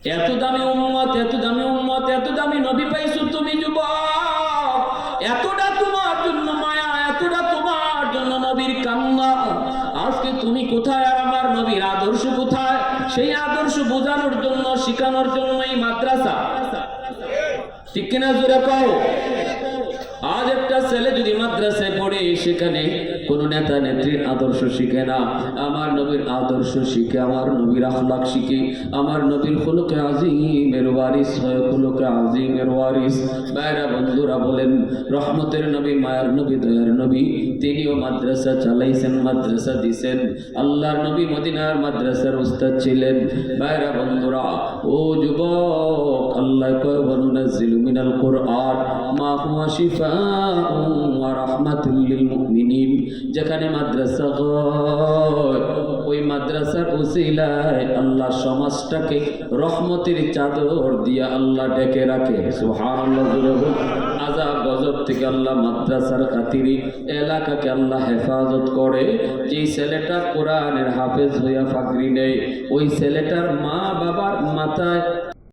এত দামি উম্মত, এত দামি উম্মত, এত দামি নবী পাইছো তুমি যুবক। এতটা তোমার জন্য মায়া, এতটা তোমার জন্য নবীর কান্না। আজকে তুমি কোথায় আর আমার নবীর আদর্শ কোথায়? সেই আদর্শ বোঝানোর জন্য, শিখানোর জন্য এই মাদ্রাসা। ঠিক কিনা জোরে কও। আজ একটা ছেলে যদি মাদ্রাসায় পড়ে, সেখানে কোন নেতা নেত্রীর আদর্শ শিখে না, আমার নবীর আদর্শ শিখে, আমার নবীর আখলাক শিখে, আমার নবীর খুলুকে আজিমের ওয়ারিস হয়, খুলুকে আজিমের ওয়ারিস। ভাইরা বন্ধুরা বলেন, রহমতের নবী, মায়ার নবী, দয়ার নবী, তিনিও মাদ্রাসা চালাইছেন, মাদ্রাসা দিছেন। আল্লাহর নবী মদিনার মাদ্রাসার উস্তাদ ছিলেন। ভাইরা বন্ধুরা, ও যুবক, আল্লাহ কয় ওয়ানুনাজ্জিলু মিনাল কুরআন মা হুয়া শিফাউন ওয়া রাহমাতুল লিল মুমিনিন। যেখানে মাদ্রাসা হয়, ওই মাদ্রাসার উসিলায় আল্লাহ সমাজটাকে রহমতের চাদর দিয়া আল্লাহ ঢেকে রাখে। সুবহানাল্লাহ। আযাব গজব থেকে আল্লাহ মাদ্রাসার খাতিরে এলাকাকে আল্লাহ হেফাজত করে। যেই ছেলেটা কোরআনের হাফেজ হইয়া পাগড়ি নেয়, ওই ছেলেটার মা বাবার মাথায়